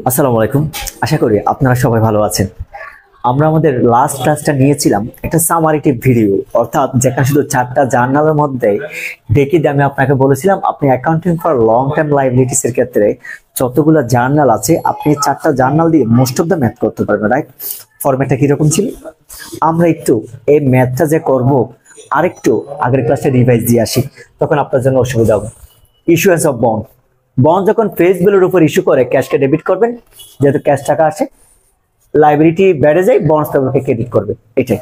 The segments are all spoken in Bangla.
আসসালামু আলাইকুম। আশা করি আপনারা সবাই ভালো আছেন। আমরা আমাদের লাস্ট ক্লাসটা নিয়েছিলাম একটা সামারিটিভ ভিডিও, অর্থাৎ যেখানে শুধু 4টা জার্নালের মধ্যে ডেকে দিয়ে আমি আপনাকে বলেছিলাম আপনি accounting for long term liabilities এর ক্ষেত্রে যতগুলো জার্নাল আছে আপনি 4টা জার্নাল দিয়ে মোস্ট অফ দ্য ম্যাথ করতে পারবেন, রাইট? ফরম্যাটটা কিরকম ছিল? আমরা একটু এই ম্যাথটা যে করব আরেকটু আগের ক্লাসে রিভাইজ দিয়ে আসি, তখন আপনার জন্য অসুবিধা হবে। ইস্যুয়েন্স অফ বন্ড, বন্ড যখন ফেস ভ্যালুর উপর ইস্যু করে ক্যাশকে ডেবিট করবেন, যেহেতু ক্যাশ টাকা আসে, লাইবিলিটি বেড়ে যায়, বন্ডস পেবলকে ক্রেডিট করবে। এটাই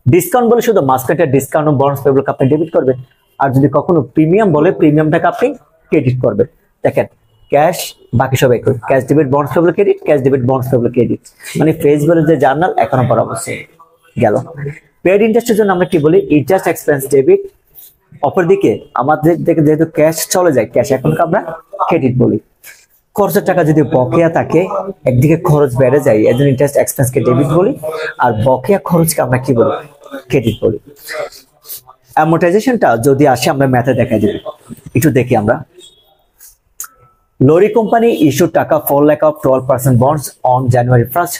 ডিসকাউন্ট বলে শুধু মার্কেটের ডিসকাউন্ট ও বন্ডস পেবলকে আপনি ডেবিট করবেন, আর যদি কখনো প্রিমিয়াম বলে প্রিমিয়ামটাকে আপনি ক্রেডিট করবেন। দেখেন ক্যাশ বাকি সব একই, cash debit bonds payable credit, cash debit bonds payable credit, মানে ফেস ভ্যালুর যে জার্নাল এখনো বরাবর গেল। পেড ইন্টারেস্টের জন্য আমরা কি বলি? Interest expense debit. অপরদিকে আমাদের থেকে যেহেতু ক্যাশ চলে যায়, ক্যাশ এখনকে আমরা ক্রেডিট বলি। খরচের টাকা যদি বকেয়া থাকে, একদিকে খরচ বেড়ে যায়, এজন্য ইন্টারেস্ট এক্সপেন্সকে ডেবিট বলি, আর বকেয়া খরচকে আমরা কি বলি? ক্রেডিট বলি। অ্যামortization-টা যদি আসে আমরা ম্যাথে দেখা দিই, একটু দেখি আমরা। লরি কোম্পানি ইস্যু টাকা 4 lakh of 12% bonds on January 1st,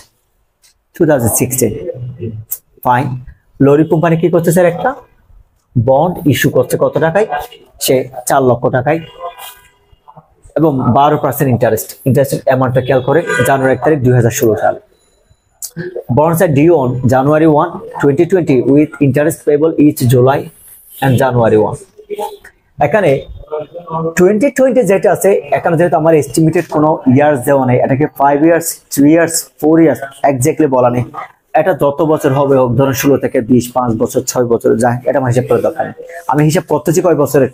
2016। Fine, Lorry company কি করছে স্যার? একটা বন্ড ইস্যু করছে কত টাকায়? সে 4 লক্ষ টাকায়, এবং 12% ইন্টারেস্ট অ্যামাউন্টটা খেয়াল করে জানুয়ারি 1 তারিখ 2016 সাল। bonds are due on January 1, 2020 with interest payable each July and January 1। এখানে 2020 যেটা আছে, এখানে যেহেতু আমার এস্টিমেটেড কোনো ইয়ার্স দেওয়া নেই, এটাকে 5 ইয়ার্স, 3 ইয়ার্স, 4 ইয়ার্স এক্স্যাক্টলি বলা নেই। এটা যত বছর হবে হোক, ধরুন 16 থেকে 20, 5 বছর, 6 বছর, যা এটা আমার হিসাব করে দরকার নেই। আমি হিসাব করতেছি কয় বছরের?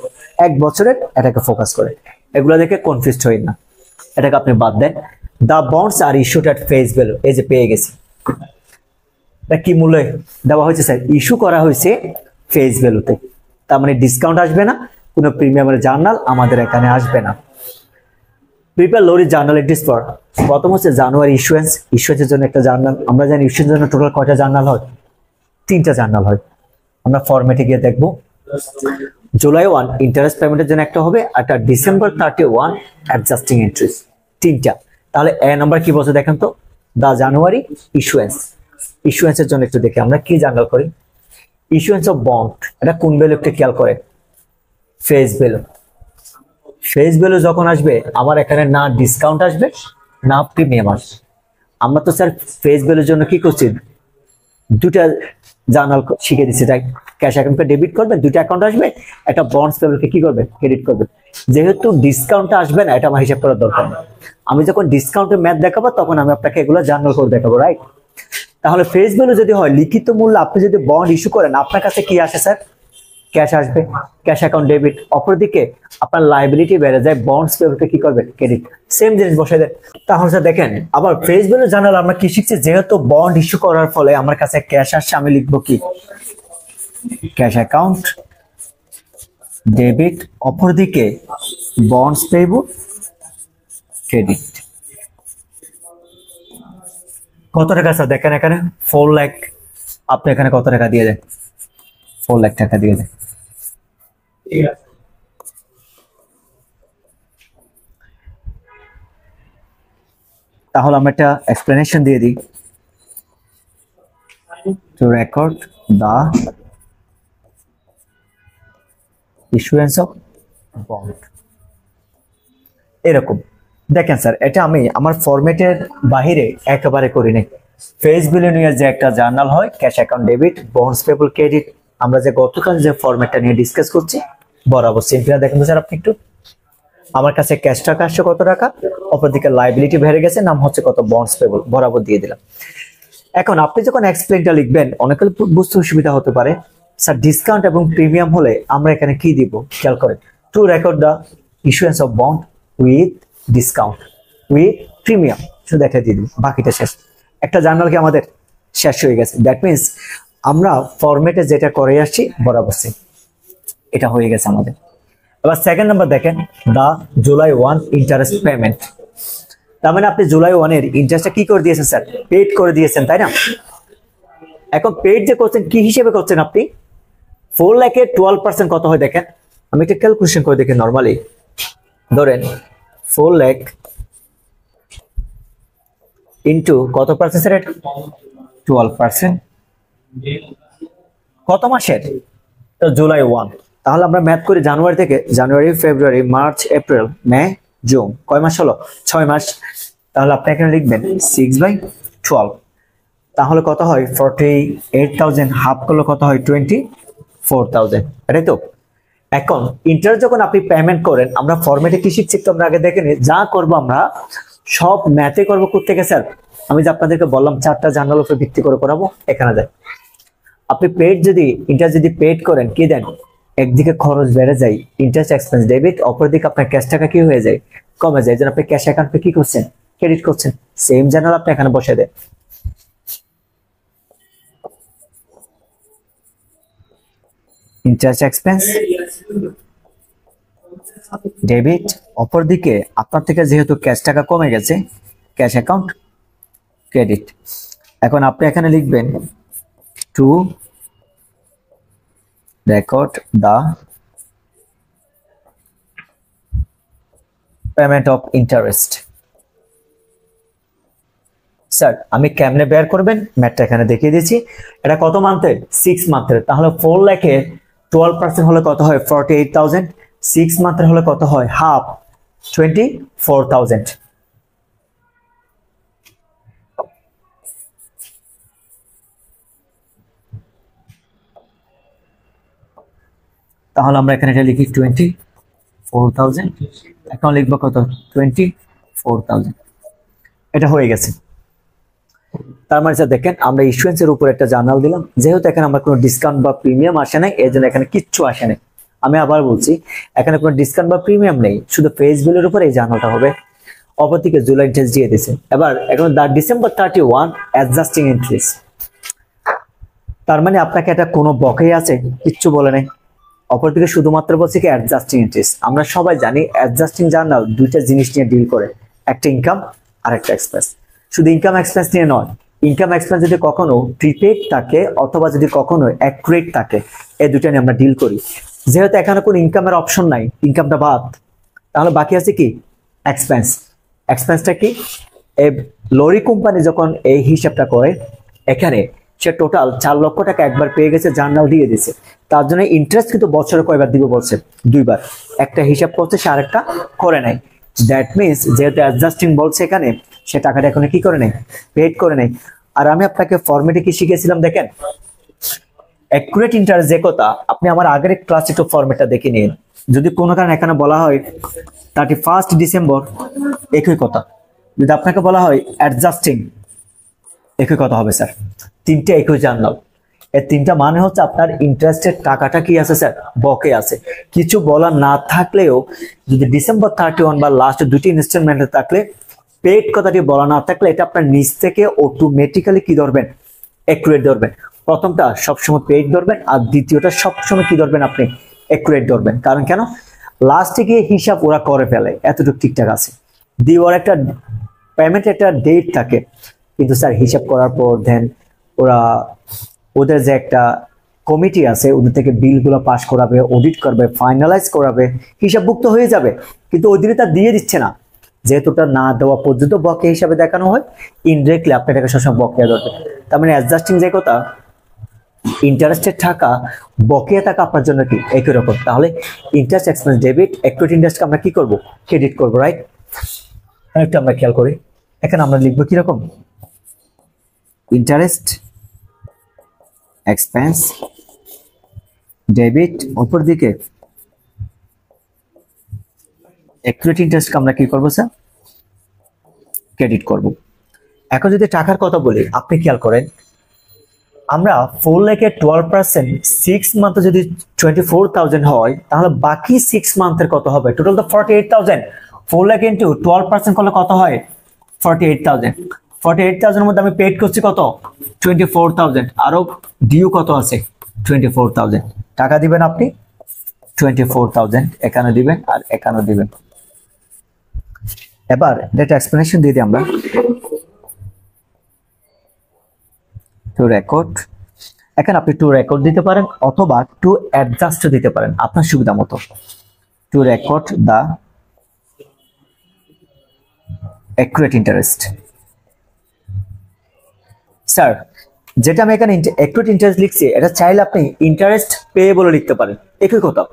1 বছরের, এটাকে ফোকাস করে। এগুলো দেখে কনফিউজড হই না, এটাকে আপনি বাদ দেন। দা bonds are issued at face value, এই যে পেয়ে গেছি। এটা কি মূল্যে দেওয়া হয়েছে স্যার? ইস্যু করা হয়েছে ফেস ভ্যালুতে, তার মানে ডিসকাউন্ট আসবে না, কোনো প্রিমিয়ামের জার্নাল আমাদের এখানে আসবে না। Prepare Lorry journal entries for, প্রথম হচ্ছে জানুয়ারি ইস্যুয়েন্সের জন্য একটা জার্নাল। আমরা জানি ইস্যুয়েন্সের জন্য টোটাল কয়টা জার্নাল হয়? 3টা জার্নাল হয়। আমরা ফরম্যাটে গিয়ে দেখবো। জুলাই 1 ইন্টারেস্ট পেমেন্টের জন্য একটা হবে, আর ডিসেম্বর 31 অ্যাডজাস্টিং এন্ট্রিজ, 3টা। তাহলে এ নাম্বার কি বলছে দেখেন তো? দা জানুয়ারি ইস্যুয়েন্সের জন্য একটু দেখি আমরা কি জার্নাল করি। ইস্যুয়েন্স অফ বন্ড, এটা কোন ভ্যালু একটু খেয়াল করে? Face value. ফেস ভ্যালু যখন আসবে আমার এখানে না ডিসকাউন্ট আসবে না প্রিমিয়াম আসবে। আমরা তো স্যার ফেস ভ্যালুর জন্য কি করছি? 2টা জার্নাল শিখে দিচ্ছি, তাই ক্যাশ অ্যাকাউন্টকে ডেবিট করবে, 2টা অ্যাকাউন্ট আসবে, একটা বন্ডস পেবলকে কি করবে? ক্রেডিট করবে। যেহেতু ডিসকাউন্টটা আসবে না, এটা আমার হিসাব করার দরকার নেই। আমি যখন ডিসকাউন্টের ম্যাথ দেখাবো তখন আমি আপনাকে এগুলো জার্নাল করে দেখাবো, রাইট? তাহলে ফেস ভ্যালু যদি হয় লিখিত মূল্য, আপনি যদি বন্ড ইস্যু করেন আপনার কাছে কি আসে স্যার? ক্যাশ আসবে, ক্যাশ অ্যাকাউন্ট ডেবিট। অপরদিকে আপনার লাইবিলিটি বেড়ে যায়, বন্ডস পেবলকে কি করবে? ক্রেডিট। সেম জিনিস বসাই দেন। তাহলে স্যার দেখেন আবার ফেস ভ্যালু জার্নাল আমরা কি শিখছি? যেহেতু বন্ড ইস্যু করার ফলে আমার কাছে ক্যাশ আসছে, আমি লিখবো কি? ক্যাশ অ্যাকাউন্ট ডেবিট, অপরদিকে বন্ডস পেবল ক্রেডিট। কত টাকা স্যার? দেখেন এখানে 4 লাখ, আপনি এখানে কত টাকা দিয়ে দেন? 4 লাখ টাকা দিয়ে দেন। তাহলে আমরা একটা এক্সপ্লেনেশন দিয়ে দিই। To record the issuance of bond, এরকম। দেখেন স্যার এটা আমি আমার ফরম্যাটের বাহিরে একেবারে করি নাই। ফেস ভ্যালু নিয়ে যে একটা জার্নাল হয়, cash account debit, bonds payable credit, আমরা যে গতকাল যে ফরম্যাটটা নিয়ে ডিসকাস করছি বরাবর সিম্পল। দেখেন তো স্যার আপনি একটু, আমার কাছে ক্যাশ টাকা আসছে কত টাকা, অপরদিকে লাইবিলিটি বেড়ে গেছে, নাম হচ্ছে কত? বন্ডস পেবল, বরাবর দিয়ে দিলাম। এখন আপনি যখন এক্সপ্লেনটা লিখবেন অনেকের বুঝতে অসুবিধা হতে পারে, স্যার ডিসকাউন্ট এবং প্রিমিয়াম হলে আমরা এখানে কি দিব? খেয়াল করেন। To record the issuance of bond with discount with premium, শুধু একটা দিয়ে দিব, বাকিটা শেষ। একটা জার্নাল কি আমাদের শেষ হয়ে গেছে। দ্যাট মিনস আমরা ফরম্যাটে যেটা করে আসছি বরাবর এটা হয়ে গেছে আমাদের। এবার সেকেন্ড নাম্বার দেখেন, দা জুলাই 1 ইন্টারেস্ট পেমেন্ট। তার মানে আপনি জুলাই 1 এর ইন্টারেস্টটা কি করে দিয়েছেন স্যার? পেড করে দিয়েছেন, তাই না? এখন পেড যে করছেন কি হিসেবে করছেন আপনি? 4 লাখের 12% কত হয় দেখেন। আমি একটা ক্যালকুলেশন করে দেখি। নরমালি ধরেন 4 লাখ ইন্টু কত পার্সেন্ট রেট, 12%, কত মাসের, তো জুলাই 1। তাহলে আমরা ম্যাথ করি জানুয়ারি থেকে, জানুয়ারি, ফেব্রুয়ারি, মার্চ, এপ্রিল, মে, জুন, কয় মাস হলো, 6 মাস। তাহলে আপনি এখানে লিখবেন 6/12, তাহলে কত হয় 48,000, হাফ করলে কত হয় 24,000, এটাই তো। এখন ইন্টারেস্ট যখন আপনি পেমেন্ট করেন, আমরা ফরম্যাটে কি শিখছি তো আমরা আগে দেখে নিই, যা করব আমরা সব ম্যাথে করবো। কোত্থেকে স্যার, আমি যে আপনাদেরকে বললাম 4টা জার্নাল উপরে ভিত্তি করে করাবো, এখানে দেয় আপনি পেড যদি ইন্টারেস্ট যদি পেড করেন কি দেন, একদিকে খরচ বেড়ে যায়, ইন্টারেস্ট এক্সপেন্স ডেবিট, অপরদিকে আপনার ক্যাশ টাকা কি হয়ে যায়, কমে যায়। যেন আপনি ক্যাশ অ্যাকাউন্টে কি করছেন, ক্রেডিট করছেন, সেম জার্নাল আপনি এখানে বসে দেন। ইন্টারেস্ট এক্সপেন্স ডেবিট, অপরদিকে আপনার থেকে যেহেতু ক্যাশ টাকা কমে গেছে, ক্যাশ অ্যাকাউন্ট ক্রেডিট। এখন আপনি এখানে লিখবেন to record the payment of interest. Sir আমি কেমনে বের করবেন, ম্যাথটা এখানে দেখিয়ে দিয়েছি। এটা কত মান্থের, 6 মান্থের। তাহলে 4 লাখের 12% হলে কত হয় 48,000, 6 মান্থের হলে কত হয় হাফ, 24,000। তাহলে আমরা এখানে এটা লিখি 24,000, এখন লিখবো কত 24,000। এটা হয়ে গেছে। তার মানে স্যার দেখেন আমরা ইস্যুয়েন্সের উপর একটা জার্নাল দিলাম, যেহেতু এখানে আমরা কোনো ডিসকাউন্ট বা প্রিমিয়াম আসে নাই, এর জন্য এখানে কিচ্ছু আসে নাই। আমি আবার বলছি, এখানে কোনো ডিসকাউন্ট বা প্রিমিয়াম নেই, শুধু ফেস বিলের উপর এই জার্নালটা হবে। অপরদিকে জুলাই ইন্টারেস্ট দিয়ে দিয়েছে। এবার এখন ডিসেম্বর 31 অ্যাডজাস্টিং এন্ট্রিজ, তার মানে আপনাকে এটা কোনো বকেই আছে কিচ্ছু বলে নাই। অপরদিকে শুধুমাত্র বলছে কি অ্যাডজাস্টিং এন্ট্রিজ। আমরা সবাই জানি অ্যাডজাস্টিং জার্নাল দুইটা জিনিস নিয়ে ডিল করে, একটা ইনকাম আর একটা এক্সপেন্স। শুধু ইনকাম এক্সপেন্স নিয়ে নয়, ইনকাম এক্সপেন্স যদি কখনো প্রিপেড থাকে অথবা যদি কখনো অ্যাকুরেট থাকে, এই দুটো নিয়ে আমরা ডিল করি। যেহেতু এখানে কোনো ইনকামের অপশন নাই, ইনকামটা বাদ, তাহলে বাকি আছে কি এক্সপেন্স। এক্সপেন্সটা কি, এই লরি কোম্পানি যখন এই হিসাবটা করে, এখানে সে টোটাল 4 লক্ষ টাকা একবার পেয়ে গেছে, জার্নাল দিয়ে দিয়েছে, তার জন্য ইন্টারেস্ট কিন্তু বছরে কয়বার দিবে বলছে, 2বার। একটা হিসাব করছে, সে আরেকটা করে নাই। দ্যাট মিনস যেহেতু অ্যাডজাস্টিং বলছে এখানে, সে টাকাটা এখন কি করে নেই, পেড করে নেই। আর আমি আপনাকে ফরম্যাটে কি শিখেছিলাম দেখেন, অ্যাকুরেট ইন্টারেস্ট যে কথা, আপনি আমার আগের ক্লাসে একটু ফরম্যাটটা দেখে নিন। যদি কোনো কারণে এখানে বলা হয় 31 ডিসেম্বর, একই কথা। যদি আপনাকে বলা হয় অ্যাডজাস্টিং, একই কথা হবে স্যার। 3টে একই জার্নাল, এই 3টা মানে হচ্ছে আপনার ইন্টারেস্টের টাকাটা কি আছে স্যার, বকে আছে। কিছু বলা না থাকলেও যদি ডিসেম্বর 31 বা লাস্ট 2টি ইনস্টলমেন্টে থাকলে, পেড কথাটি বলা না থাকলে, এটা আপনার নিচ থেকে অটোমেটিক্যালি কি ধরবেন, অ্যাকুরেট ধরবেন। প্রথমটা সবসময় পেড ধরবেন, আর দ্বিতীয়টা সবসময় কি ধরবেন, আপনি অ্যাকুরেট ধরবেন। কারণ কেন, লাস্টে গিয়ে হিসাব ওরা করে ফেলে, এতটুকু ঠিকঠাক আছে, দিয়ে ওর একটা পেমেন্ট একটা ডেট থাকে, কিন্তু স্যার হিসাব করার পর দেন ওরা, ওদের যে একটা কমিটি আছে, ওদের থেকে বিলগুলো পাস করাবে, অডিট করবে, ফাইনালাইজ করাবে, হিসাবভুক্ত হয়ে যাবে, কিন্তু ওই দিনে তা দিয়ে দিচ্ছে না। যেহেতু ওটা না দেওয়া পর্যন্ত বকেয়া হিসাবে দেখানো হয়, ইনডিরেক্টলি আপনি এটাকে সবসময় বকেয়া ধরবেন। তার মানে অ্যাডজাস্টিং যে কথা, ইন্টারেস্টের টাকা বকেয়া টাকা আপনার জন্য কি একই রকম। তাহলে ইন্টারেস্ট এক্সপেন্স ডেবিট, অ্যাকুরেট ইন্টারেস্টকে আমরা কি করব, ক্রেডিট করব, রাইট। একটু আমরা খেয়াল করি, এখানে আমরা লিখবো কিরকম, ইন্টারেস্ট এক্সপেন্স ডেবিট, অপর দিকে অ্যাকুরেট ইন্টারেস্টকে আমরা কি করব স্যার, ক্রেডিট করব। এখন যদি টাকার কথা বলি, আপনি খেয়াল করেন, আমরা 4 লাখের 12%, 6 মান্থে যদি 24,000 হয়, তাহলে বাকি 6 মান্থের কত হবে, টোটাল তো 48,000। 4 লাখ ইন্টু 12% করলে কত হয় 48,000। 48,000 এর মধ্যে আমি পেড করছি কত 24,000, আরো ডিউ কত আছে 24,000। টাকা দিবেন আপনি 24,000, এখানে দিবেন আর এখানে দিবেন। এবার ডেটা এক্সপ্লেনেশন দিয়ে দিই আমরা, টু রেকর্ড, এখানে আপনি টু রেকর্ড দিতে পারেন অথবা টু অ্যাডজাস্ট দিতে পারেন, আপনার সুবিধা মতো। To record the accurate interest, sir, যেটা আমি এখানে অ্যাক্রুড ইন্টারেস্ট লিখছি, এটা চাইলে আপনি ইন্টারেস্ট পেয়েবল লিখতে পারেন, একই কথা।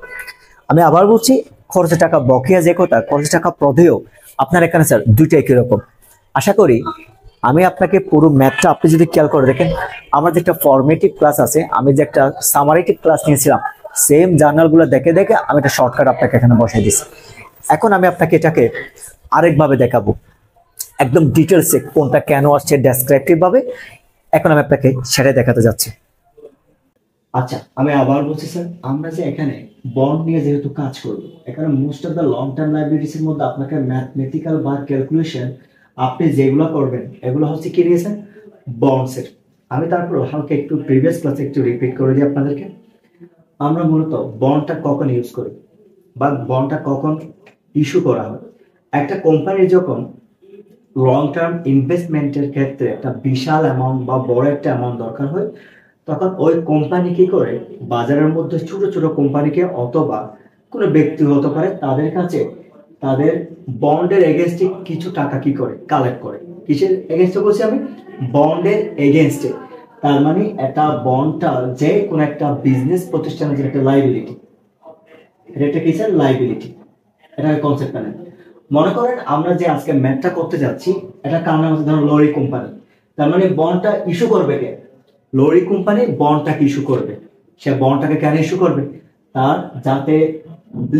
আমি আবার বলছি, খরচের টাকা বকেয়া যে কথা, খরচের টাকা প্রদেয়, আপনার এখানে স্যার দুইটা একই রকম। আশা করি আমি আপনাকে পুরো ম্যাথটা আপনি যদি খেয়াল করে দেখেন, আমার যে একটা ফর্মেটিভ ক্লাস আছে, আমি যে একটা সামারেটিভ ক্লাস নিয়েছিলাম, সেম জার্নালগুলো দেখে দেখে আমি একটা শর্টকাট আপনাকে এখানে বসাই দিচ্ছি। এখন আমি আপনাকে এটাকে আরেকভাবে দেখাবো, একদম ডিটেলসে কোনটা কেন আসছে ডেসক্রিপটিভ ভাবে। এখন আমি আপনাকে সেটাই দেখাতে যাচ্ছি। আচ্ছা, আমি আবার বলছি স্যার, আমরা যে এখানে বন্ড নিয়ে যেহেতু কাজ করব, এখানে most of the long term liabilities এর মধ্যে আপনাকে ম্যাথমেটিক্যাল বা ক্যালকুলেশন আপনি যেগুলো করবেন এগুলো হচ্ছে কি নিয়েছেন, বন্ডস এর। আমি তারপর হালকা একটু প্রিভিয়াস ক্লাসে একটু রিপিট করে দিই আপনাদেরকে। আমরা মূলত বন্ডটা কখন ইউজ করি বা বন্ডটা কখন ইস্যু করা হয়। একটা কোম্পানির যখন লং টার্ম ইনভেস্টমেন্টের ক্ষেত্রে একটা বিশাল অ্যামাউন্ট বা বড় একটা অ্যামাউন্ট দরকার হয়, তখন ওই কোম্পানি কি করে, বাজারের মধ্যে ছোট ছোট কোম্পানিকে অথবা কোনো ব্যক্তি হতে পারে, তাদের কাছে তাদের বন্ডের এগেনস্টে কিছু টাকা কি করে কালেক্ট করে। কিসের এগেনস্টে বলছি আমি, বন্ডের এগেনস্টে। তার মানে একটা বন্ডটা যে কোনো একটা বিজনেস প্রতিষ্ঠানের যে একটা লাইবিলিটি, এটা একটা কিসের লাইবিলিটি, এটা কনসেপ্ট নেন। মনে করেন আমরা যে আজকে ম্যাথটা করতে যাচ্ছি, এটা কার নাম হচ্ছে, ধরুন লরি কোম্পানি। তার মানে বন্ডটা ইস্যু করবে কে, লরি কোম্পানি বন্ডটাকে ইস্যু করবে। সে বন্ডটাকে কেন ইস্যু করবে, তার যাতে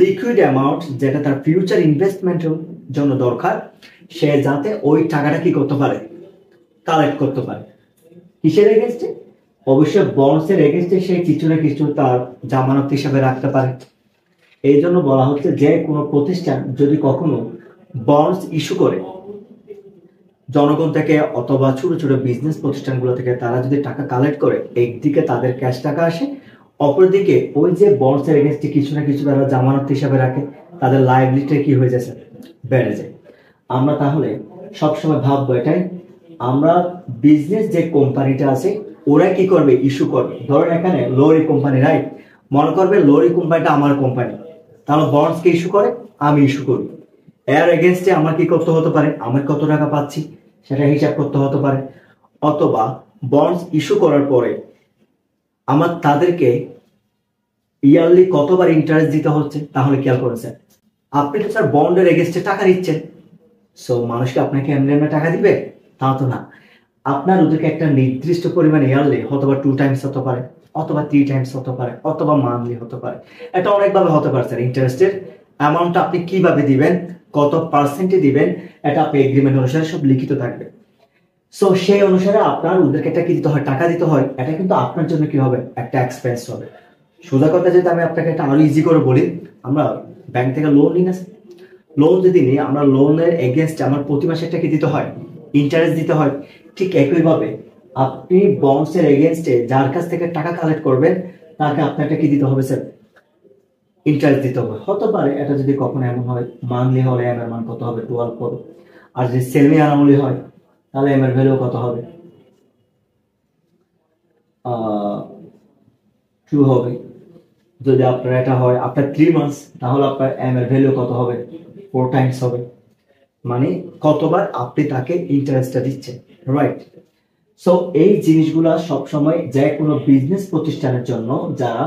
লিকুইড অ্যামাউন্ট যেটা তার ফিউচার ইনভেস্টমেন্টের জন্য দরকার, সে যাতে ওই টাকাটা কি করতে পারে, কালেক্ট করতে পারে। কিসের এগেনস্টে, অবশ্যই বন্ডস এর এগেনস্টে সে কিছু না কিছু তার জামানত হিসাবে রাখতে পারে। এই জন্য বলা হচ্ছে যে কোনো প্রতিষ্ঠান যদি কখনো বন্ডস ইস্যু করে জনগণ থেকে অথবা ছোট ছোট বিজনেস প্রতিষ্ঠানগুলো থেকে, তারা যদি টাকা কালেক্ট করে, একদিকে তাদের ক্যাশ টাকা আসে, অপরদিকে ওই যে বন্ডস এর এগেনস্টে কিছু না কিছু তারা জামানত হিসাবে রাখে, তাদের লায়াবিলিটি কি হয়ে যাচ্ছে, বেড়ে যায়। আমরা তাহলে সবসময় ভাববো এটাই, আমরা বিজনেস যে কোম্পানিটা আছে ওরা কি করবে, ইস্যু করবে। ধরেন এখানে লরি কোম্পানি, রাইট, মনে করবে লরি কোম্পানিটা আমার কোম্পানি, তাহলে বন্ডস কে ইস্যু করে, আমি ইস্যু করি। এর এগেনস্টে আমার কি করতে হতে পারে, আমি কত টাকা পাচ্ছি সেটা হিসাব করতে হতে পারে। অথবা বন্ডস ইস্যু করার পরে আমার তাদেরকে ইয়ারলি কতবার ইন্টারেস্ট দিতে হচ্ছে, তাহলে খেয়াল করেছেন আপনি তো স্যার বন্ডের এগেনস্টে টাকা দিচ্ছেন, সো মানুষকে আপনাকে এমনি এমনি টাকা দিবে তা তো না। আপনার ওদেরকে একটা নির্দিষ্ট পরিমাণে ইয়ারলি হয়তো বা 2 টাইমস হতে পারে, অথবা 3 টাইমস হতে পারে, অথবা মান্থলি হতে পারে। এটা অনেকভাবে হতে পারে স্যার। ইন্টারেস্টের অ্যামাউন্টটা আপনি কিভাবে দিবেন, কত পার্সেন্টে দিবেন, এটা আপনি এগ্রিমেন্ট অনুসারে সব লিখিত থাকবে। সো সেই অনুসারে আপনার ওদেরকে একটা কি দিতে হয়, টাকা দিতে হয়। এটা কিন্তু আপনার জন্য কি হবে, একটা এক্সপেন্স হবে। সোজা কথা যদি আমি আপনাকে একটা আরো ইজি করে বলি, আমরা ব্যাংক থেকে লোন নিই না, লোন যদি নিই, আমরা লোনের এগেনস্ট আমার প্রতি মাসে একটা কি দিতে হয়, ইন্টারেস্ট দিতে হয়। ঠিক একইভাবে আপনি বন্ডস এর এগেনস্টে যার কাছ থেকে টাকা কালেক্ট করবেন, তাকে আপনাকে কি দিতে হবে স্যার, ইন্টারেস্ট দিতে হবে। হতে পারে এটা যদি কখনো এমন হয়, মান্থলি হলে এম এর মান কত হবে, 12 হবে। আর যদি সেমি আনুয়ালি হয়, তাহলে এম এর ভ্যালু কত হবে, 2 হবে। যদি আপনার এটা হয় আপনার 3 মান্থস, তাহলে আপনার এম এর ভ্যালু কত হবে, 4 টাইমস হবে। মানে কতবার আপনি তাকে ইন্টারেস্টটা দিচ্ছেন, রাইট। সো এই জিনিসগুলা সবসময় যে কোনো বিজনেস প্রতিষ্ঠানের জন্য যারা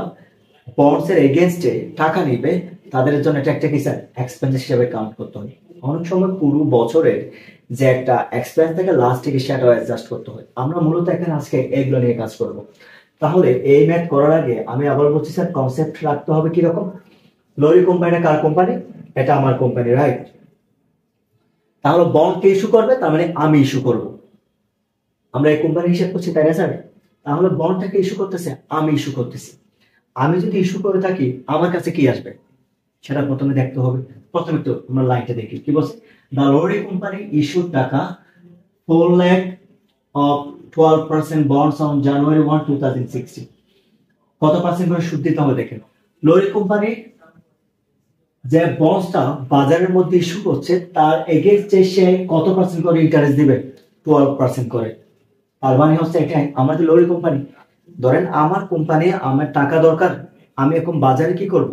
বন্ডস এর এগেনস্টে টাকা নিবে, তাদের জন্য এটা একটা কি স্যার, এক্সপেন্স হিসেবে কাউন্ট করতে হয়। অনেক সময় পুরো বছরের যে একটা এক্সপেন্স থেকে লাস্ট থেকে সেটাও অ্যাডজাস্ট করতে হয়। আমরা মূলত এখানে আজকে এগুলো নিয়ে কাজ করব। তাহলে এই ম্যাথ করার আগে আমি আবার বলছি স্যার, কনসেপ্ট রাখতে হবে কিরকম, লরি কোম্পানিটা কার কোম্পানি, এটা আমার কোম্পানি, রাইট। তাহলে বন্ড কে ইস্যু করবে, তার মানে আমি ইস্যু করব। আমরা এই কোম্পানি হিসাব করছি, তাই না স্যার। তাহলে বন্ডটাকে ইস্যু করতেছে, আমি ইস্যু করতেছি। আমি যদি ইস্যু করে থাকি, আমার কাছে কি আসবে সেটা প্রথমে দেখতে হবে। প্রথমে তো আমরা লাইনটা দেখি কি বলছে, দ্য লরি কোম্পানি ইস্যুড টাকা 4 lakh of 12% bonds on January 1, 2016। কত পার্সেন্ট করে সুদ দিতে হবে দেখেন। লরি কোম্পানি যে বন্ডসটা বাজারের মধ্যে ইস্যু করছে, তার এগেইনস্টে সে কত পার্সেন্ট করে ইন্টারেস্ট দিবে, 12% করে। তার মানে হচ্ছে এটাই আমাদের লরি কোম্পানি। ধরেন আমার কোম্পানি, আমার টাকা দরকার, আমি এখন বাজারে কি করব,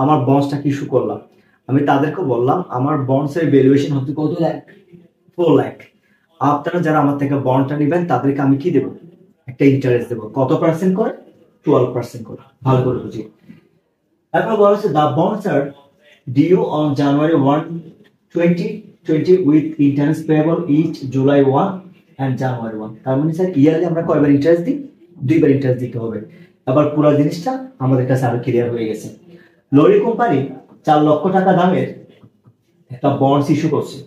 আমার বন্ডসটাকে ইস্যু করলাম। আমি তাদেরকে বললাম আমার বন্ডস এর ভ্যালুয়েশন হচ্ছে কত লাখ, 4 লাখ। আপনারা যারা আমার থেকে বন্ডটা নেবেন তাদেরকে আমি কি দেবো, একটা ইন্টারেস্ট দেবো। কত পার্সেন্ট করে? 12% করে। ভালো করে বুঝি। এখন বলা হচ্ছে the bonds are due on January 1, 2020 with interest payable each July 1 and January 1। তার মানে স্যার ইয়ারলি আমরা কয়বার ইন্টারেস্ট দিই? দুইবার ইন্টারেস্ট দিতে হবে। আবার পুরো জিনিসটা আমাদের কাছে আরো ক্লিয়ার হয়ে গেছে। লরি কোম্পানি 4 লক্ষ টাকা দামের একটা বন্ডস ইস্যু করছে,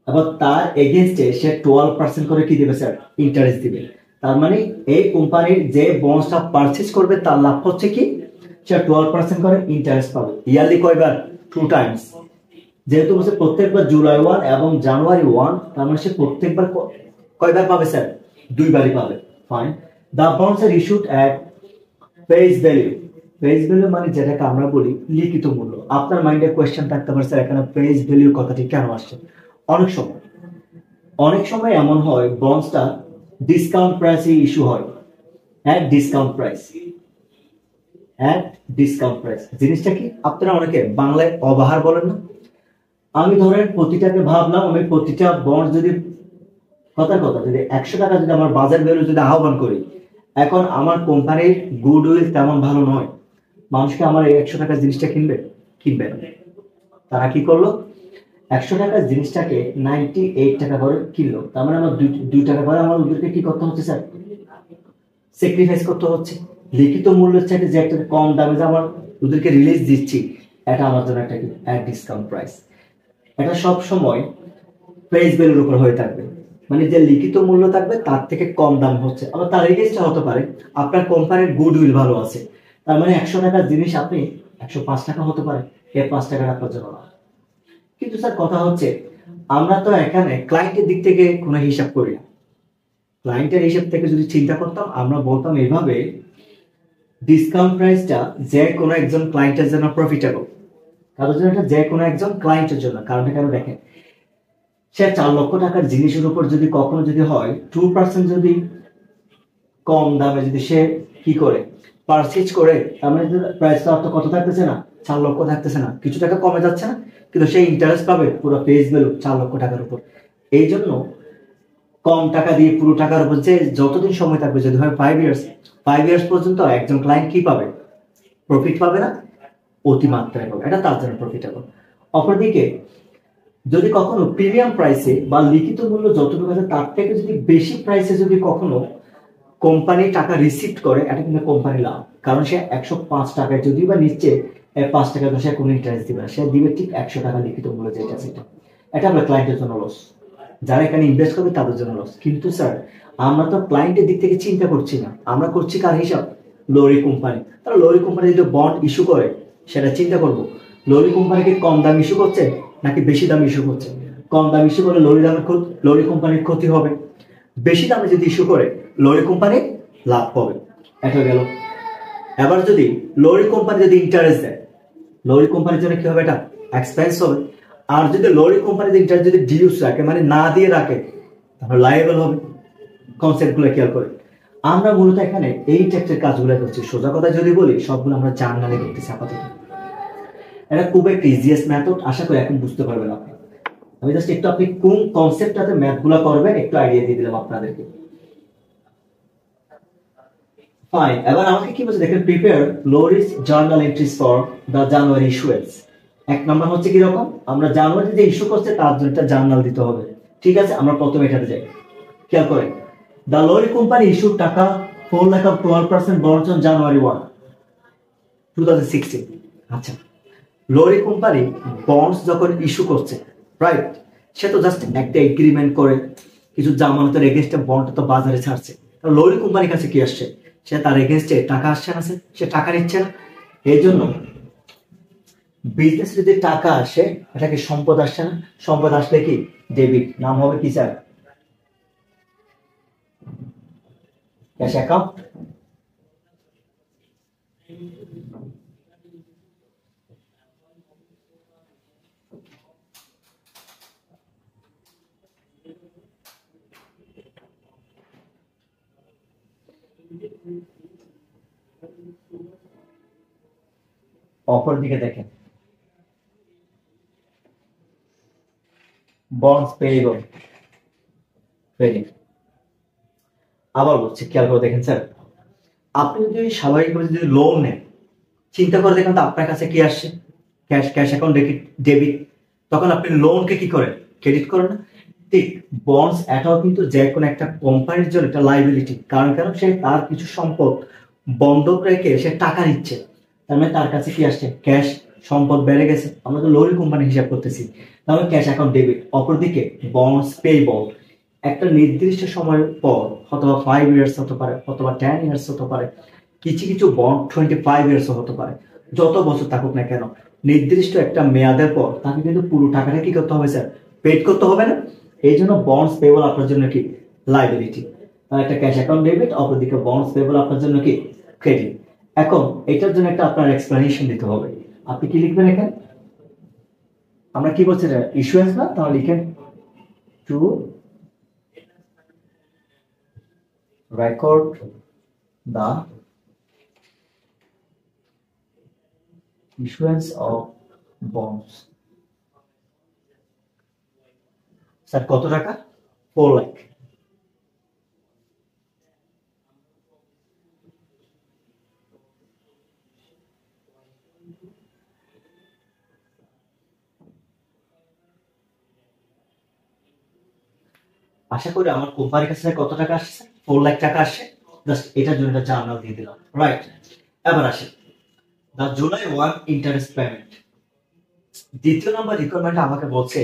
আবার তার এগেইনস্টে সে 12% করে কি দিবে স্যার? ইন্টারেস্ট দিবে। তার মানে এই কোম্পানির যে বন্ডসটা পারচেজ করবে তার লাভ হচ্ছে কি, সে 12% করে ইন্টারেস্ট পাবে। ইয়ারলি কয়বার? 2 টাইমস। যেহেতু বলছে প্রত্যেকবার জুলাই 1 এবং জানুয়ারি 1, তার মানে সে প্রত্যেকবার কয়বার পাবে স্যার? দুইবারই পাবে। Fine. The bonds are issued at face value. Face value মানে যেটাকে আমরা বলি লিখিত মূল্য। আপনার মাইন্ডে কোয়েশ্চেন থাকতে পারে স্যার এখানে ফেস ভ্যালু কথাটি কেন আসছে? অনেক সময় এমন হয় বন্ডসটা ডিসকাউন্ট প্রাইসে ইস্যু হয়, এট ডিসকাউন্ট প্রাইস। এট ডিসকাউন্ট প্রাইস জিনিসটা কি আপনারা অনেকে বাংলায় অবাহার বলেন না? আমি ধরেন প্রতিটাকে ভাবলাম আমি প্রতিটা বন্ড যদি কথার কথা যদি 100 টাকা যদি আমার বাজার ভ্যালু যদি আহ্বান করি, এখন আমার কোম্পানির গুডউইল তেমন ভালো নয়, মানুষকে আমার এই 100 টাকার জিনিসটা কিনবে না। তারা কি করলো? 100 টাকার জিনিসটাকে 98 টাকা করে কিনলো। তার মানে আমার 2 টাকা করে আমার ওদেরকে কি করতে হচ্ছে স্যার? স্যাক্রিফাইস করতে হচ্ছে। লিখিত মূল্যের চাইতে যে একটা কম দামে যে আমার ওদেরকে রিলিজ দিচ্ছি, এটা আমার জন্য একটা কি ডিসকাউন্ট প্রাইস। এটা সব সময় প্রাইস ভ্যালুর উপর হয়ে থাকবে, মানে যে লিখিত মূল্য থাকবে তার থেকে কম দাম হচ্ছে। আবার তার এগেইনস্টে হতে পারে আপনার কোম্পানির গুডউইল ভালো আছে, তার মানে 100 টাকার জিনিস আপনি 105 টাকা হতে পারে, এর 5 টাকা আপনার জন্য না। কিন্তু স্যার কথা হচ্ছে আমরা তো এখানে ক্লায়েন্টের দিক থেকে কোনো হিসাব করি না। ক্লায়েন্টের হিসাব থেকে যদি চিন্তা করতাম আমরা বলতাম এইভাবে, ডিসকাউন্ট প্রাইসটা যে কোনো একজন ক্লায়েন্টের জন্য প্রফিটেবল। কারোর জন্য এটা যে কোনো একজন ক্লায়েন্টের জন্য। কারণটা কেন দেখেন, সে 4 লক্ষ টাকার জিনিসের উপর যদি কখনো যদি হয় 2% যদি কম দামে যদি সে কি করে পারচেজ করে, তার মানে প্রাইসটা অত কত থাকতেছে না? 4 লক্ষ থাকতেছে না, কিছু টাকা কমে যাচ্ছে না, কিন্তু সে ইন্টারেস্ট পাবে পুরো ফেস ভ্যালু 4 লক্ষ টাকার উপর। এই জন্য কম টাকা দিয়ে পুরো টাকার উপর যে যতদিন সময় থাকবে, যদি হয় 5 ইয়ার্স পর্যন্ত একজন ক্লায়েন্ট কি পাবে? প্রফিট পাবে না? অতিমাত্রায় পাবে। এটা তার জন্য প্রফিটেবল। অপরদিকে যদি কখনো প্রিমিয়াম প্রাইসে বা লিখিত মূল্য যতটুকু আছে তার থেকে যদি বেশি প্রাইসে যদি কখনো কোম্পানি টাকা রিসিভ করে, এটা কিন্তু কোম্পানি লাভ। কারণ সে 105 টাকায় যদি বা নিচ্ছে 5 টাকা তো সে কোনো ইন্টারেস্ট দিবে না, সে দিবে ঠিক 100 টাকা লিখিত মূল্য যেটা সেটা। এটা আমরা ক্লায়েন্টের জন্য লস, যারা এখানে ইনভেস্ট করবে তাদের জন্য লস। কিন্তু স্যার আমরা তো ক্লায়েন্টের দিক থেকে চিন্তা করছি না, আমরা করছি কার হিসাব? Lorry company. তারা লরি কোম্পানি যদি বন্ড ইস্যু করে সেটা চিন্তা করব, লরি কোম্পানিকে কম দাম ইস্যু করছে নাকি বেশি দাম ইস্যু করছে? কম দাম ইস্যু করলে লরি কোম্পানির ক্ষতি হবে, বেশি দামে যদি ইস্যু করে লরি কোম্পানি লাভ পাবে। এটা গেল। এবার যদি লরি কোম্পানি যদি ইন্টারেস্ট দেয়, লরি কোম্পানির জন্য কি হবে? এটা এক্সপেন্স হবে। আর যদি লরি কোম্পানি ইন্টারেস্ট যদি ডিউস রাখে, মানে না দিয়ে রাখে, তাহলে লায়েবল হবে। কনসেপ্টগুলো খেয়াল করে আমরা মূলত এখানে এই ট্যাক্সের কাজগুলো করছি। সোজা কথা যদি বলি, সবগুলো আমরা জার্নালে করতেছি আপাতত। এটা খুব একটা ইজিয়েস্ট মেথড, আশা করি এখন বুঝতে পারবেন আপনি। আমি জাস্ট একটু আপনি কোন কনসেপ্টটাতে ম্যাথগুলো করবেন একটু আইডিয়া দিয়ে দিলাম আপনাদেরকে। ফাইন। এবার আমাকে কি বলছে দেখেন, prepare Lorry's journal entries for the January issuance. এক নাম্বার হচ্ছে কি রকম, আমরা জানুয়ারিতে যে ইস্যু করছে তার জন্য একটা জার্নাল দিতে হবে। ঠিক আছে, আমরা প্রথমে এটাতে যাই। খেয়াল করেন, দ্য লরি কোম্পানি ইস্যু টাকা 4 lakh of 12% bonds on January 1, 2016। আচ্ছা, লরি কোম্পানি বন্ডস যখন ইস্যু করছে, রাইট, সে তো জাস্ট একটা এগ্রিমেন্ট করে কিছু জামানতের এগেইনস্টে বন্ডটা তো বাজারে ছাড়ছে। লরি কোম্পানির কাছে কি আসছে? সে তার এগেইনস্টে টাকা আসছে না, সে টাকা নিচ্ছে না। এই জন্য বিজনেস যদি টাকা আসে, এটাকে সম্পদ আসছে না, সম্পদ আসলে কি ডেবিট, নাম হবে কি স্যার? Cash account. অপর দিকে দেখেন, বন্ডস পেয়েবল। ক্রেডিট। আবার বলছি, খেয়াল করে দেখেন স্যার, আপনি যদি স্বাভাবিকভাবে যদি লোন নেন, চিন্তা করে দেখেন তো আপনার কাছে কি আসছে? Cash, cash account debit. তখন আপনি লোনকে কি করেন? ক্রেডিট করেন না? ঠিক বন্ডস এটাও কিন্তু যে কোনো একটা কোম্পানির জন্য একটা লাইবিলিটি। কারণ কেন? সে তার কিছু সম্পদ বন্ধক রেখে সে টাকা নিচ্ছে, তার মানে তার কাছে কি আসছে? ক্যাশ। সম্পদ বেড়ে গেছে, আমরা তো লোন কোম্পানি হিসাব করতেছি, তাহলে ক্যাশ অ্যাকাউন্ট ডেবিট। অপরদিকে বন্ডস পেয়েবল, একটা নির্দিষ্ট সময় পর, অথবা 5 ইয়ার্স হতে পারে, অথবা 10 ইয়ার্স হতে পারে, কিছু কিছু বন্ড 25 ইয়ার্স হতে পারে, যত বছর থাকুক না কেন, নির্দিষ্ট একটা মেয়াদের পর তাকে কিন্তু পুরো টাকাটা কি করতে হবে স্যার? পেড করতে হবে না? এই জন্য বন্ডস পেবল আপনার জন্য কি? লাইবিলিটি। একটা ক্যাশ অ্যাকাউন্ট ডেবিট, অপরদিকে বন্ডস পেবল আপনার জন্য কি? ক্রেডিট। এখন এটার জন্য একটা আপনার এক্সপ্লেনেশন দিতে হবে। আপনি কি লিখবেন এখানে? আমরা কি বলছি? ইস্যুয়েন্স না, তাহলে লিখেন to record the issuance of bonds. Sir কত টাকা? 4 লাখ। আশা করি আমার কোম্পানির কাছে কত টাকা আসছে? 4 লাখ টাকা আসছে। জাস্ট এটার জন্য একটা জার্নাল দিয়ে দিলাম, রাইট? এবার আসে দ্য জুলাই 1 ইন্টারেস্ট পেমেন্ট। দ্বিতীয় নম্বর রিকোয়ারমেন্ট আমাকে বলছে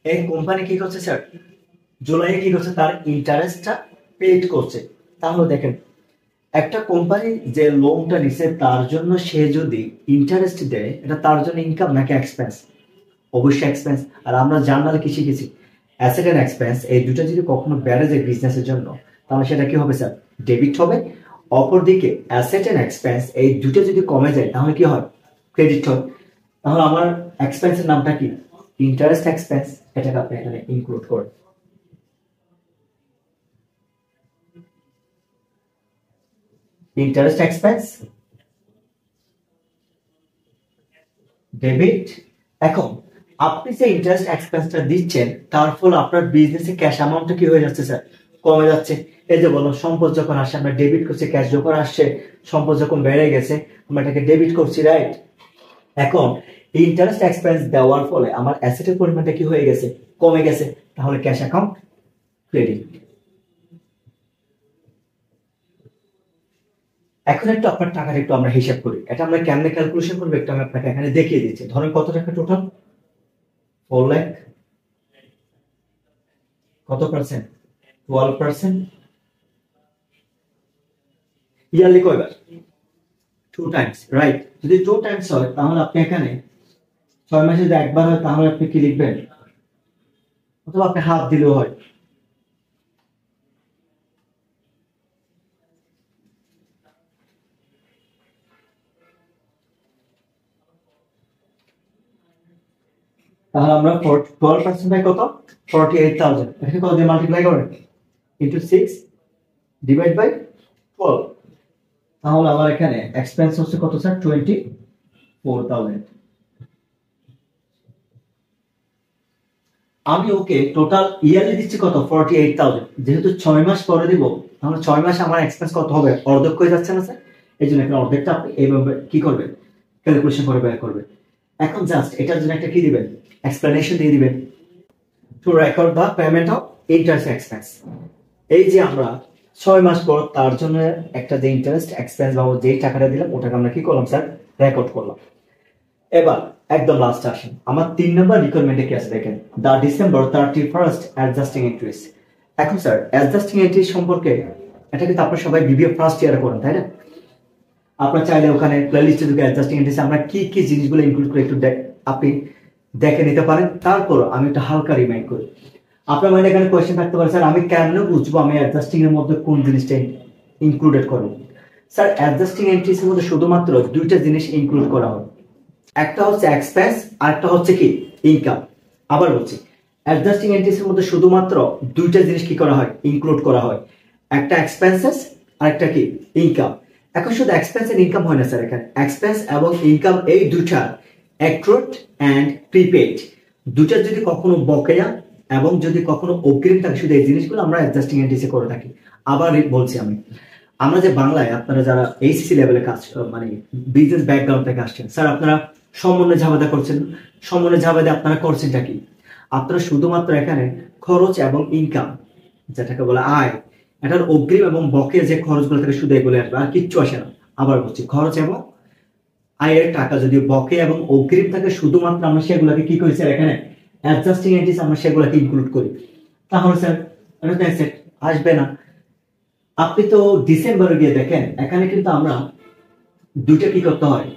এই কোম্পানি কি করছে স্যার? জুলাইয়ে কি করছে? তার ইন্টারেস্টটা পেড করছে। তাহলে দেখেন, একটা কোম্পানি যে লোনটা নিছে তার জন্য সে যদি ইন্টারেস্ট দেয়, এটা তার জন্য ইনকাম নাকি এক্সপেন্স? অবশ্যই এক্সপেন্স। আর আমরা জার্নালে কি শিখেছি? অ্যাসেট এন্ড এক্সপেন্স এই দুটো যদি কখনো বেড়ে যায় বিজনেসের জন্য, তাহলে সেটা কি হবে স্যার? ডেবিট হবে। অপরদিকে অ্যাসেট এন্ড এক্সপেন্স এই দুটো যদি কমে যায়, তাহলে কি হয়? ক্রেডিট হয়। তাহলে আমার এক্সপেন্সের নামটা কি? Interest expense. এটাকে আপনি এখানে ইনক্লুড করেন। Interest expense debit. এখন আপনি যে ইন্টারেস্ট এক্সপেন্সটা দিচ্ছেন, তার ফলে আপনার বিজনেসে ক্যাশ অ্যামাউন্টটা কি হয়ে যাচ্ছে স্যার? কমে যাচ্ছে। এই যে বললাম, সম্পদ যখন আসে আমরা ডেবিট করছি, ক্যাশ যখন আসছে, সম্পদ যখন বেড়ে গেছে আমরা এটাকে ডেবিট করছি, রাইট? এখন ইন্টারেস্ট এক্সপেন্স দেওয়ার ফলে আমার অ্যাসেটের পরিমাণটা কি হয়ে গেছে? কমে গেছে। তাহলে ক্যাশ অ্যাকাউন্ট ক্রেডিট। এখন একটু আপনার টাকার একটু আমরা হিসাব করি। এটা আমরা কেমনে ক্যালকুলেশন করবো একটু আমি আপনাকে এখানে দেখিয়ে দিচ্ছি। ধরেন কত টাকা টোটাল? 4 লাখ। কত পার্সেন্ট? 12%। ইয়ারলি কয়বার? 2 টাইমস, রাইট? যদি 2 টাইমস হয়, তাহলে আপনি এখানে 6 মাসে যদি একবার হয়, তাহলে আপনি কি লিখবেন? অথবা আপনি হাফ দিলেও হয়। তাহলে আমরা 12% বাই কত? 48,000। এখানে কত দিয়ে মাল্টিপ্লাই করেন? Into 6 divide by 12। তাহলে আমার এখানে এক্সপেন্স হচ্ছে কত স্যার? 24,000। আমি ওকে টোটাল ইয়ারলি দিচ্ছি কত? 48,000। যেহেতু 6 মাস পরে দিব, তাহলে 6 মাসে আমার এক্সপেন্স কত হবে? অর্ধেক হয়ে যাচ্ছে না স্যার? এই জন্য এখানে অর্ধেকটা আপনি এইভাবে কি করবেন? ক্যালকুলেশন করে বের করবেন। এখন জাস্ট এটার জন্য একটা কি দিবেন? এক্সপ্লেনেশন দিয়ে দিবেন। Two record the payment of interest expense. এই যে আমরা 6 মাস পর তার জন্য একটা যে ইন্টারেস্ট এক্সপেন্স বা যেই টাকাটা দিলাম, ওটাকে আমরা কি করলাম স্যার? রেকর্ড করলাম। এবার একদম লাস্ট আসেন, আমার 3 নম্বর রিকোয়ারমেন্টে কি আছে দেখেন, the December 31st adjusting entries. এখন স্যার অ্যাডজাস্টিং এন্ট্রি সম্পর্কে এটা কিন্তু আপনারা সবাই বিবিএ ফার্স্ট ইয়ারে করেন, তাই না? আপনারা চাইলে ওখানে প্লেলিস্টে ঢুকে অ্যাডজাস্টিং এন্ট্রিজ আমরা কি কি জিনিসগুলো ইনক্লুড করে একটু আপনি দেখে নিতে পারেন। তারপর আমি একটা হালকা রিমাইন্ড করি। আপনার মাইন্ডে এখানে কোয়েশ্চেন থাকতে পারে, স্যার আমি কেমনে বুঝবো আমি অ্যাডজাস্টিং এর মধ্যে কোন জিনিসটা ইনক্লুডেড করবো? স্যার অ্যাডজাস্টিং এন্ট্রিজ এর মধ্যে শুধুমাত্র দুইটা জিনিস ইনক্লুড করা হয়। একটা হচ্ছে এক্সপেন্স আর একটা হচ্ছে কি? ইনকাম। আবার বলছি, অ্যাডজাস্টিং এন্ট্রিজ এর মধ্যে শুধুমাত্র দুইটা জিনিস কি করা হয়? ইনক্লুড করা হয়। একটা এক্সপেন্সেস আর একটা কি? ইনকাম। এখন শুধু এক্সপেন্স এন্ড ইনকাম হয় না স্যার, এখানে এক্সপেন্স এবং ইনকাম এই দুটা অ্যাক্রুড এন্ড প্রিপেইড, দুটা যদি কখনো বকেয়া এবং যদি কখনো অগ্রিম থাকে, শুধু এই জিনিসগুলো আমরা অ্যাডজাস্টিং এন্ট্রিসে করে থাকি। আবার বলছি আমি, আমরা যে বাংলায় আপনারা যারা এইচএসসি লেভেলে কাজ মানে বিজনেস ব্যাকগ্রাউন্ড থেকে আসছেন, স্যার আপনারা সমন্বয় ঝামেলা করছেন। সমন্বয় ঝামেলা আপনারা করছেনটা কি? আপনারা শুধুমাত্র এখানে খরচ এবং ইনকাম, যেটাকে বলে আয়, এটার অগ্রিম এবং বকেয়া যে খরচগুলো থেকে শুধু এগুলো আসবে, আর কিচ্ছু আসে না। আবার বলছি, খরচ এবং আয়ের টাকা যদি বকেয়া এবং অগ্রিম থাকে, শুধুমাত্র আমরা সেগুলোকে কি করি স্যার, এখানে অ্যাডজাস্টিং এন্ট্রিস আমরা সেগুলোকে ইনক্লুড করি। তাহলে স্যার আসবে না। আপনি তো ডিসেম্বরে গিয়ে দেখেন, এখানে কিন্তু আমরা দুইটা কি করতে হয়,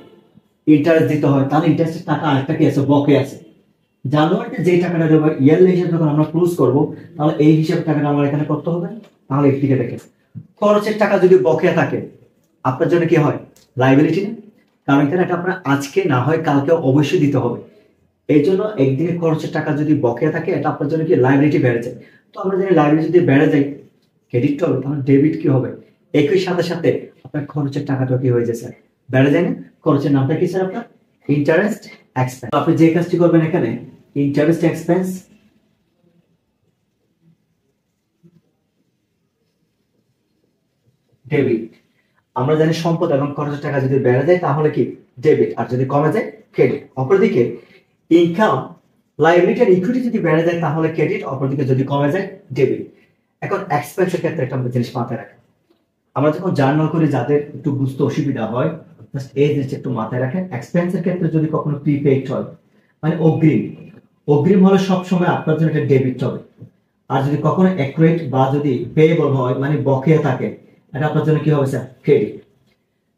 ইন্টারেস্ট দিতে হয়। তাহলে ইন্টারেস্টের টাকা আরেকটা কি আছে, বকেয়া আছে। জানুয়ারিতে যে টাকাটা দেবো, ইয়ারলি হিসাবে যখন আমরা ক্লোজ করবো, তাহলে এই হিসাবে টাকাটা আমার এখানে করতে হবে। তাহলে একদিকে দেখেন, খরচের টাকা যদি বকেয়া থাকে, আপনার জন্য কি হয়, লাইবিলিটি না? কারণ এখানে এটা আপনার আজকে না হয় কালকে অবশ্যই দিতে হবে। এই জন্য একদিকে খরচের টাকা যদি বকেয়া থাকে, এটা আপনার জন্য কি লাইবিলিটি বেড়ে যায়। তো আমরা জানি লাইবিলিটি যদি বেড়ে যায়, ক্রেডিট হবে, তাহলে ডেবিট কি হবে, একই সাথে সাথে আপনার খরচের টাকাটা কি হয়ে যায় স্যার, বেড়ে যায় না? খরচের নামটা কি স্যার আপনার, ইন্টারেস্ট এক্সপেন্স। আপনি যে কাজটি করবেন এখানে, ইন্টারেস্ট এক্সপেন্স ডেবিট। আমরা জানি সম্পদ এবং খরচের টাকা যদি বেড়ে যায় তাহলে কি ডেবিট, আর যদি কমে যায় ক্রেডিট। অপরদিকে ইনকাম, লায়াবিলিটি আর ইকুইটি যদি বেড়ে যায় তাহলে ক্রেডিট, অপরদিকে যদি কমে যায় ডেবিট। এখন এক্সপেন্সের ক্ষেত্রে একটা জিনিস মাথায় রাখেন, আমরা যখন জার্নাল করি যাদের একটু বুঝতে অসুবিধা হয়, এই জিনিসটা একটু মাথায় রাখেন। এক্সপেন্সের ক্ষেত্রে যদি কখনো প্রিপেইড হয়, মানে অগ্রিম, অগ্রিম হলে সবসময় আপনার জন্য এটা ডেবিট হবে। আর যদি কখনো অ্যাকুরেট বা যদি পেয়েবল হয়, মানে বকেয়া থাকে, এটা আপনার জন্য কি হবে স্যার, ক্রেডিট।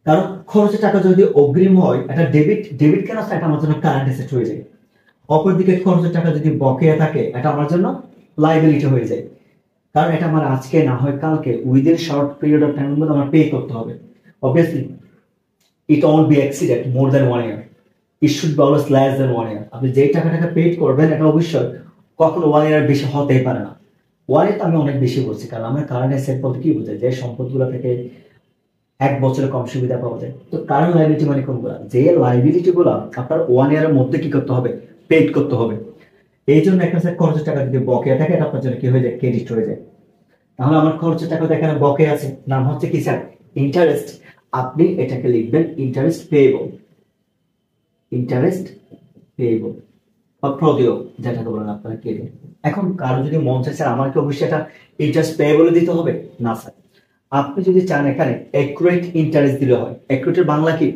কারণ খরচের টাকা যদি অগ্রিম হয়, এটা ডেবিট। ডেবিট কেন স্যার, এটা আমার জন্য কারেন্ট অ্যাসেট হয়ে যায়। অপরদিকে খরচের টাকা যদি বকেয়া থাকে, এটা আমার জন্য লাইবিলিটি হয়ে যায়। কারণ এটা আমার আজকে না হয় কালকে, উইদিন শর্ট পিরিয়ড অফ টাইমের মধ্যে আমার পে করতে হবে। Obviously it won't be exceeded more than 1 year, it should be always less than 1 ইয়ার। আপনি যেই টাকাটাকে পে করবেন, এটা অবশ্যই কখনো 1 ইয়ার বেশি হতেই পারে না। 1 ইয়ার তো আমি অনেক বেশি বলছি, কারণ আমার কারেন্ট অ্যাসেট বলতে কি বোঝায়, যে সম্পদগুলো থেকে 1 বছরে কম সুবিধা পাওয়া যায়। তো কারেন্ট লাইবিলিটি মানে কোনগুলো, যে লাইবিলিটি গুলো আপনার 1 ইয়ারের মধ্যে কি করতে হবে, পেড করতে হবে। এই জন্য একটা স্যার খরচের টাকা যদি বকেয়া থাকে, এটা আপনার জন্য কি হয়ে যায়, ক্রেডিট হয়ে যায়। তাহলে আমার খরচের টাকা এখানে বকেয়া আছে, নাম হচ্ছে কি স্যার, ইন্টারেস্ট। আপনি এটাকে লিখবেন ইন্টারেস্ট পেয়েবল, ইন্টারেস্ট পেয়েবল বা প্রদেয়, যেটাকে বলেন আপনারা ক্রেডিট। এখন কারো যদি মন চায় স্যার আমাকে অবশ্যই এটা ইন্টারেস্ট পেয়েবল দিতে হবে, না স্যার। আপনি যদি চান এখানে অ্যাকুরেট ইন্টারেস্ট দিলে হয়। অ্যাকুরেটের বাংলা কি,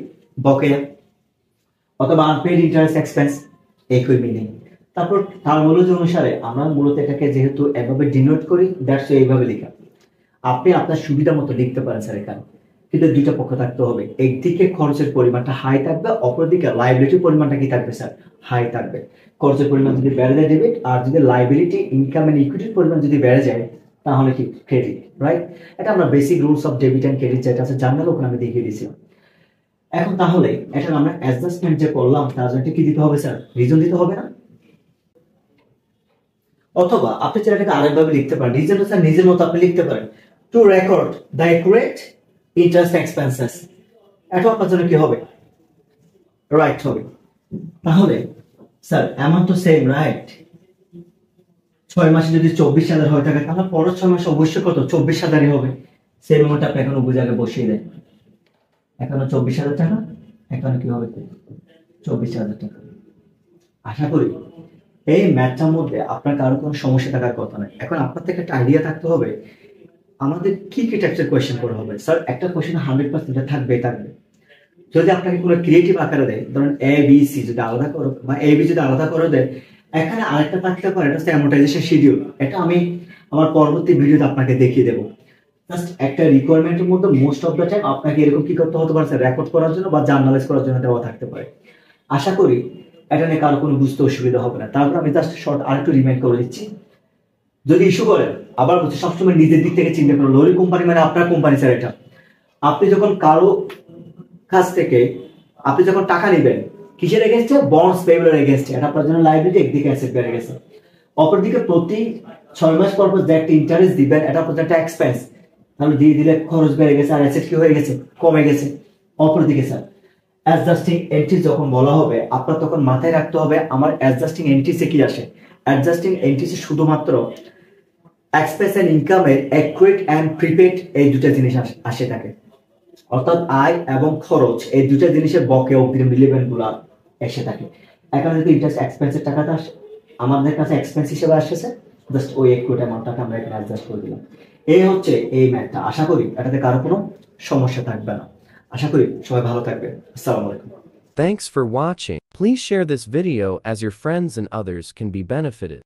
বকেয়া, অথবা আনপেইড ইন্টারেস্ট এক্সপেন্স, একই মিনিং। তারপর টার্মোলজি অনুসারে আমরা মূলত এটাকে যেহেতু এভাবে ডিনোট করি, দ্যাটস এইভাবে লেখা। আপনি আপনার সুবিধা মতো লিখতে পারেন স্যার এখানে, কিন্তু দুইটা পক্ষ থাকতে হবে। একদিকে খরচের পরিমাণটা হাই থাকবে, অপরদিকে লাইবিলিটির পরিমাণটা কি থাকবে স্যার, হাই থাকবে। খরচের পরিমাণ যদি বেড়ে যায় ডেবিট, আর যদি লাইবিলিটি, ইনকাম এন্ড ইকুইটির পরিমাণ যদি বেড়ে যায় তাহলে কি ক্রেডিট, রাইট? এটা আমরা basic rules of debit and credit যেটা আছে জার্নাল, ওখানে আমি দেখিয়ে দিয়েছি। এখন তাহলে এটা আমরা অ্যাডজাস্টমেন্ট যে করলাম, তার জন্য কি দিতে হবে স্যার, রিজন দিতে হবে না? অথবা আপনি চাইলে এটাকে আরেকভাবে লিখতে পারেন, রিজনটা স্যার নিজের মতো আপনি লিখতে পারেন, two record the accurate interest expenses. এটা আপনার জন্য কি হবে, রাইট হবে। তাহলে স্যার অ্যামাউন্ট তো সেম, রাইট? 6 মাসে যদি 24,000 হয়ে থাকে, তাহলে পরের 6 মাসে অবশ্যই কত, 24,000ই হবে। সেম অ্যামাউন্ট আপনি এখন বুঝাকে বসিয়ে দেন। এখানে 24,000 টাকা, এখানে কি হবে, 24,000 টাকা। আশা করি এই ম্যাথটার মধ্যে আপনার কারো কোনো সমস্যা থাকার কথা নয়। এখন আপনার থেকে একটা আইডিয়া থাকতে হবে আমাদের কি কি টাইপসের কোয়েশ্চেন করা হবে। স্যার একটা কোয়েশ্চেন 100% থাকবে। যদি আপনাকে কোনো ক্রিয়েটিভ আকারে দেয়, ধরুন এ বি সি যদি আলাদা করো, বা এ বি যদি আলাদা করে দেয়, এখানে আরেকটা থাকতে পারে, এটা হচ্ছে অ্যামোর্টাইজেশন শিডিউল। এটা আমি আমার পরবর্তী ভিডিওতে আপনাকে দেখিয়ে দেবো। জাস্ট একটা রিকোয়ারমেন্টের মধ্যে মোস্ট অফ দ্য টাইম আপনাকে এরকম কি করতে হতে পারে, রেকর্ড করার জন্য বা জার্নালাইজ করার জন্য দেওয়া থাকতে পারে। আশা করি এটা নিয়ে কারো কোনো বুঝতে অসুবিধা হবে না। তারপর আমি জাস্ট শর্ট আরেকটু রিমাইন্ড করে দিচ্ছি, যদি ইস্যু করেন, আবার বলছি সবসময় নিজের দিক থেকে চিন্তা করুন। লোরি কোম্পানি মানে আপনার কোম্পানি স্যার। এটা আপনি যখন কারো কাছ থেকে আপনি যখন টাকা নেবেন, কিসের এগেনস্টে, বন্ডস পেয়েবলের এগেনস্টে, এটা আপনার জন্য লাইবিলিটি, একদিকে অ্যাসেট বেড়ে গেছে। অপরদিকে প্রতি 6 মাস পর পর যে একটা ইন্টারেস্ট দিবেন, এটা আপনার একটা এক্সপেন্স, তাহলে দিয়ে দিলে খরচ বেড়ে গেছে, আর অ্যাসেট কি হয়ে গেছে, কমে গেছে। অপরদিকে স্যার অ্যাডজাস্টিং এন্ট্রি যখন বলা হবে, আপনার তখন মাথায় রাখতে হবে আমার অ্যাডজাস্টিং এন্ট্রিসে কি আসে, অ্যাডজাস্টিং এন্ট্রিতে শুধুমাত্র এক্সপেন্স এন্ড ইনকামের অ্যাকুরেট এন্ড প্রিপেড এই দুটো জিনিস আসে থাকে, অর্থাৎ আয় এবং খরচ এই দুটো জিনিসের বকেয়া অগ্রিম রিলেভেন্ট গুলা এসে থাকে। এখানে যদি ইন্টারেস্ট এক্সপেন্সের টাকাটা আসে, আমাদের কাছে এক্সপেন্স হিসেবে আসছে, জাস্ট ওই অ্যাকুরেট অ্যামাউন্টটাকে আমরা এখানে অ্যাডজাস্ট করে দিলাম। এই হচ্ছে এই ম্যাথটা। আশা করি এটাতে কারো কোনো সমস্যা থাকবে না। আশা করি সবাই ভালো থাকবে। আসসালামু আলাইকুম। Thanks for watching. Please share this video as your friends and others can be benefited.